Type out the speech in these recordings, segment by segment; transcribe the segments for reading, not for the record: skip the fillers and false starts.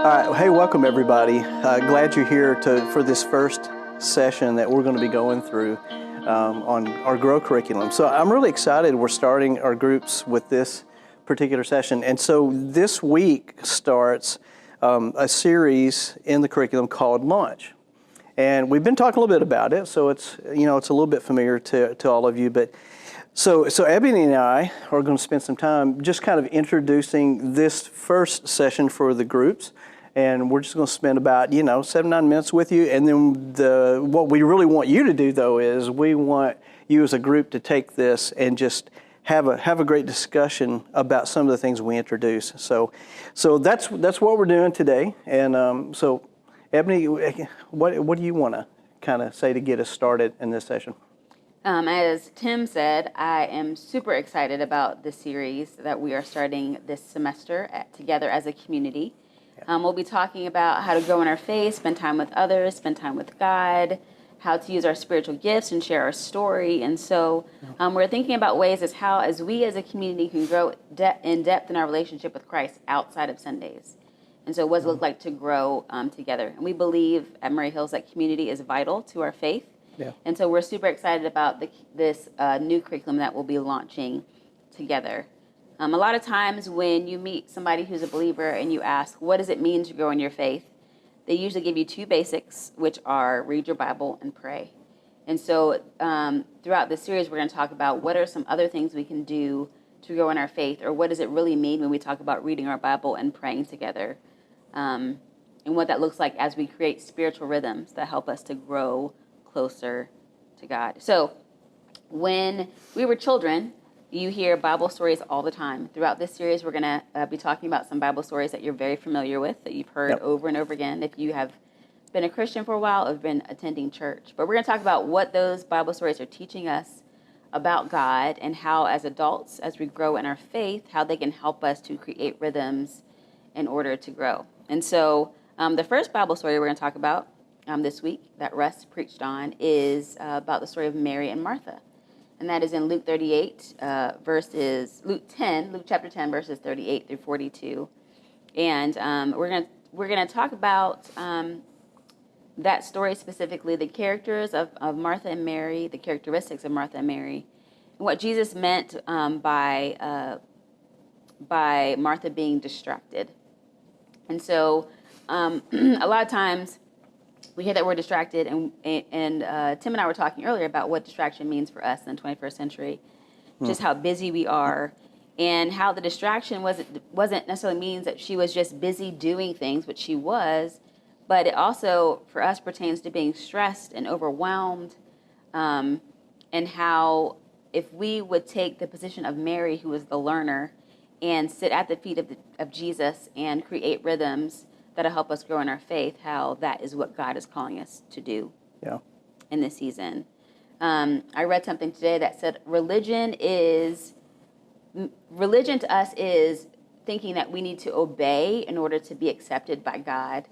All right, hey, welcome everybody. Glad you're here for this first session that we're going to be going through on our Grow curriculum. So I'm really excited we're starting our groups with this particular session. And so this week starts a series in the curriculum called Launch. And we've been talking a little bit about it, so it's a little bit familiar to all of you. But so Ebony and I are going to spend some time just kind of introducing this first session for the groups. And we're just going to spend about 7-9 minutes with you. And then what we really want you to do, though, is we want you as a group to take this and just have a great discussion about some of the things we introduce. So that's what we're doing today. And so, Ebony, what do you want to kind of say to get us started in this session? As Tim said, I am super excited about the series that we are starting this semester together as a community. We'll be talking about how to grow in our faith, spend time with others, spend time with God, how to use our spiritual gifts and share our story. And so we're thinking about ways as we as a community can grow in depth in our relationship with Christ outside of Sundays. And so what does it look like to grow together? And we believe at Murray Hills that community is vital to our faith. Yeah. And so we're super excited about this new curriculum that we'll be launching together. A lot of times when you meet somebody who's a believer and you ask, what does it mean to grow in your faith? They usually give you two basics, which are read your Bible and pray. And so throughout this series, we're going to talk about what are some other things we can do to grow in our faith, or what does it really mean when we talk about reading our Bible and praying together, and what that looks like as we create spiritual rhythms that help us to grow closer to God. So when we were children, you hear Bible stories all the time. Throughout this series, we're going to be talking about some Bible stories that you're very familiar with, that you've heard over and over again if you have been a Christian for a while or been attending church. But we're going to talk about what those Bible stories are teaching us about God and how, as adults, as we grow in our faith, how they can help us to create rhythms in order to grow. And so the first Bible story we're going to talk about this week that Russ preached on is about the story of Mary and Martha. And that is in Luke 38, Luke chapter 10, verses 38 through 42. And we're gonna talk about that story specifically, the characters of Martha and Mary, the characteristics of Martha and Mary, and what Jesus meant by Martha being distracted. And so a lot of times we hear that we're distracted, and Tim and I were talking earlier about what distraction means for us in the 21st century, just how busy we are, and how the distraction wasn't necessarily means that she was just busy doing things, which she was, but it also, for us, pertains to being stressed and overwhelmed, and how if we would take the position of Mary, who was the learner, and sit at the feet of Jesus and create rhythms that'll help us grow in our faith, how that is what God is calling us to do in this season. I read something today that said religion to us is thinking that we need to obey in order to be accepted by God.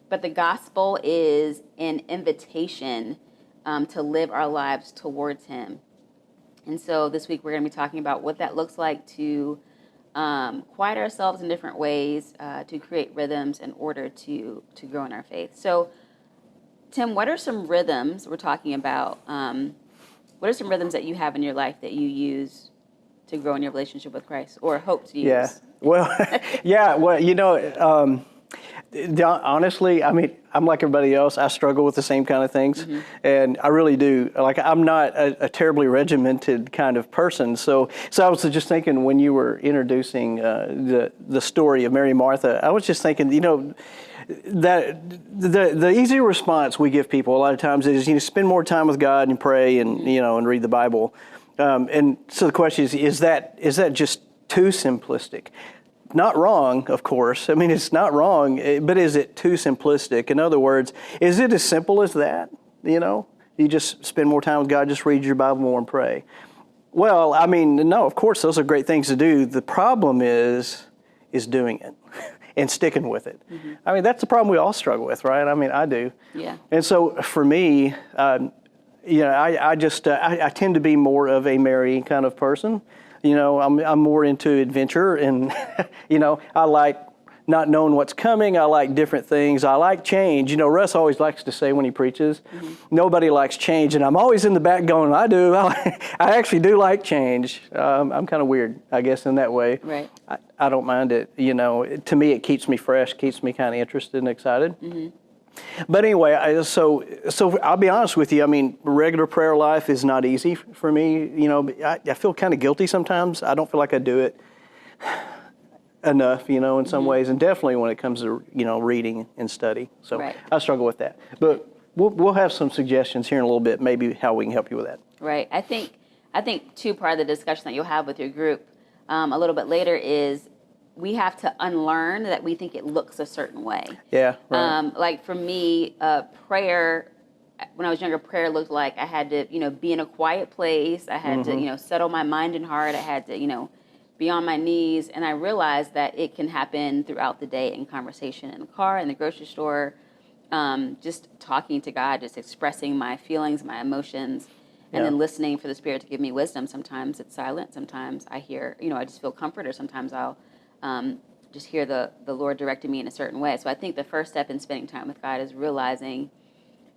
But the gospel is an invitation to live our lives towards Him. And so this week we're going to be talking about what that looks like to quiet ourselves in different ways to create rhythms in order to grow in our faith. So, Tim, what are some rhythms we're talking about? What are some rhythms that you have in your life that you use to grow in your relationship with Christ, or hope to use? Yeah. Well, honestly, I mean, I'm like everybody else. I struggle with the same kind of things, and I really do. Like, I'm not a terribly regimented kind of person. So I was just thinking when you were introducing the story of Mary and Martha, I was just thinking, that the easy response we give people a lot of times is, spend more time with God and pray and and read the Bible. And so the question is that just too simplistic? Not wrong, of course. I mean, it's not wrong, but is it too simplistic? In other words, is it as simple as that? You just spend more time with God, just read your Bible more and pray. Well, I mean, no, of course, those are great things to do. The problem is doing it and sticking with it. I mean, that's the problem we all struggle with, right? I mean, I do. Yeah. And so for me, I tend to be more of a Mary kind of person. I'm more into adventure, and I like not knowing what's coming. I like different things. I like change. You know, Russ always likes to say when he preaches, nobody likes change. And I'm always in the back going, I do. I actually do like change. I'm kind of weird, I guess, in that way. Right. I don't mind it. You know, to me, it keeps me fresh, keeps me kind of interested and excited. But anyway, so I'll be honest with you. I mean, regular prayer life is not easy for me. You know, I feel kind of guilty sometimes. I don't feel like I do it enough, you know, in some ways, and definitely when it comes to, you know, reading and study. So Right. I struggle with that. But we'll have some suggestions here in a little bit, maybe how we can help you with that. Right. I think too, part of the discussion that you'll have with your group a little bit later is we have to unlearn that we think it looks a certain way. Yeah. Right. Like for me, prayer, when I was younger, prayer looked like I had to, you know, be in a quiet place. I had to, you know, settle my mind and heart. I had to, you know, be on my knees. And I realized that it can happen throughout the day in conversation in the car, in the grocery store, just talking to God, just expressing my feelings, my emotions, and then listening for the Spirit to give me wisdom. Sometimes it's silent. Sometimes I hear, you know, I just feel comfort, or sometimes I'll just hear the Lord directing me in a certain way. So I think the first step in spending time with God is realizing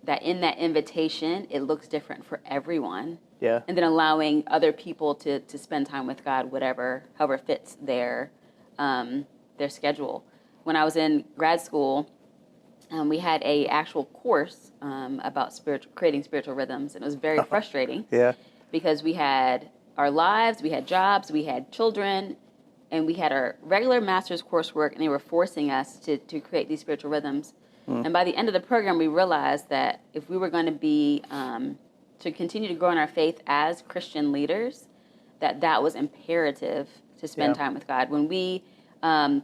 that in that invitation, it looks different for everyone. Yeah. And then allowing other people to spend time with God, however fits their schedule. When I was in grad school, we had a actual course about creating spiritual rhythms, and it was very frustrating. Yeah. Because we had our lives, we had jobs, we had children, and we had our regular master's coursework, and they were forcing us to create these spiritual rhythms. And by the end of the program, we realized that if we were going to be to continue to grow in our faith as Christian leaders, that was imperative to spend time with God. When we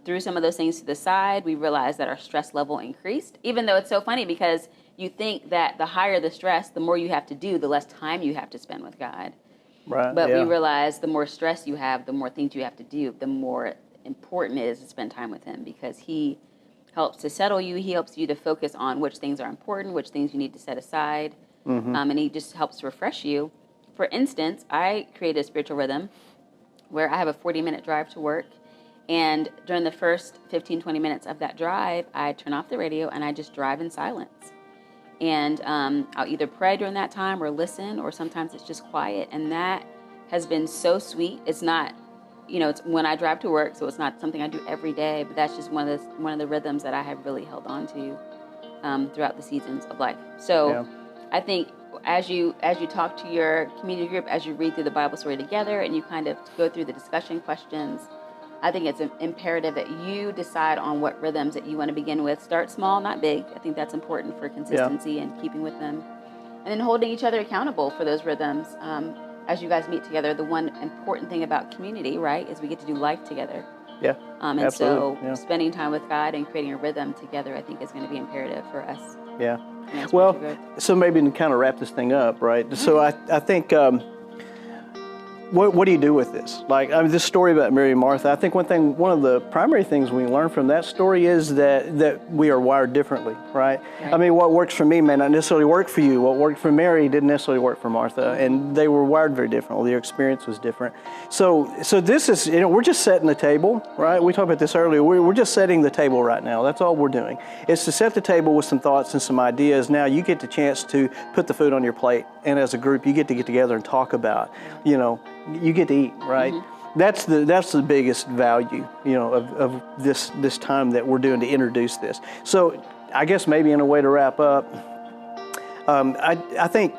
threw some of those things to the side, we realized that our stress level increased, even though it's so funny because you think that the higher the stress, the more you have to do, the less time you have to spend with God. Right. But we realize the more stress you have, the more things you have to do, the more important it is to spend time with Him, because He helps to settle you. He helps you to focus on which things are important, which things you need to set aside. And He just helps to refresh you. For instance, I created a spiritual rhythm where I have a 40-minute drive to work. And during the first 15, 20 minutes of that drive, I turn off the radio and I just drive in silence. And I'll either pray during that time or listen, or sometimes it's just quiet. And that has been so sweet. It's not, you know, it's when I drive to work, so it's not something I do every day, but that's just one of the rhythms that I have really held on to throughout the seasons of life. So I think as you talk to your community group, as you read through the Bible story together and you kind of go through the discussion questions, I think it's imperative that you decide on what rhythms that you want to begin with. Start small, not big. I think that's important for consistency and keeping with them. And then holding each other accountable for those rhythms. As you guys meet together, the one important thing about community, right, is we get to do life together. Yeah. And absolutely. so spending time with God and creating a rhythm together, I think, is going to be imperative for us. Yeah. That's Well, what you're good. so maybe to kind of wrap this thing up, right? So I think, what do you do with this? Like, I mean, this story about Mary and Martha, I think one of the primary things we learn from that story is that we are wired differently, right? I mean, what works for me may not necessarily work for you. What worked for Mary didn't necessarily work for Martha, and they were wired very differently. Their experience was different. So this is, you know, we're just setting the table, right? We talked about this earlier. We're just setting the table right now. That's all we're doing. It's to set the table with some thoughts and some ideas. Now you get the chance to put the food on your plate, and as a group, you get together and talk about, you know, you get to eat, right? That's the biggest value, you know, of this time that we're doing to introduce this. So I guess maybe in a way to wrap up, I think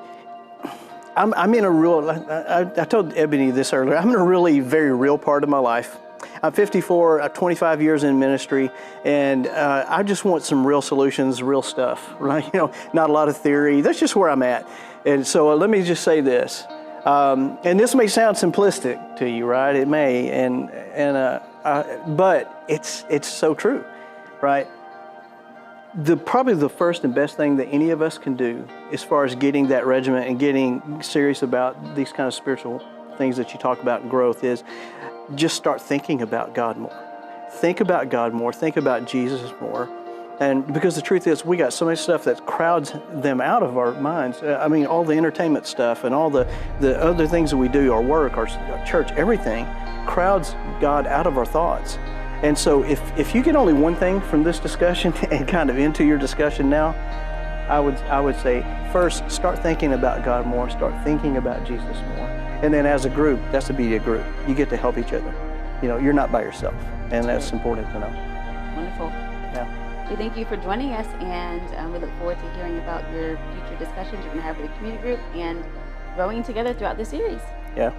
I'm in a real, I told Ebony this earlier, I'm in a really very real part of my life. I'm 54, 25 years in ministry, and I just want some real solutions, real stuff, right? You know, not a lot of theory. That's just where I'm at. And so let me just say this. And this may sound simplistic to you, right? It may, but it's so true, right? Probably the first and best thing that any of us can do, as far as getting that regimen and getting serious about these kind of spiritual things that you talk about in growth, is just start thinking about God more. Think about God more. Think about Jesus more. And because the truth is, we got so much stuff that crowds them out of our minds. I mean, all the entertainment stuff and all the other things that we do, our work, our church, everything crowds God out of our thoughts. And so if you get only one thing from this discussion and kind of into your discussion now, I would say first start thinking about God more, start thinking about Jesus more. And then as a group, that's the beauty of group. You get to help each other. You know, you're not by yourself, and that's important to know. Wonderful. Yeah. We thank you for joining us, and we look forward to hearing about your future discussions you're going to have with the community group and growing together throughout the series. Yeah.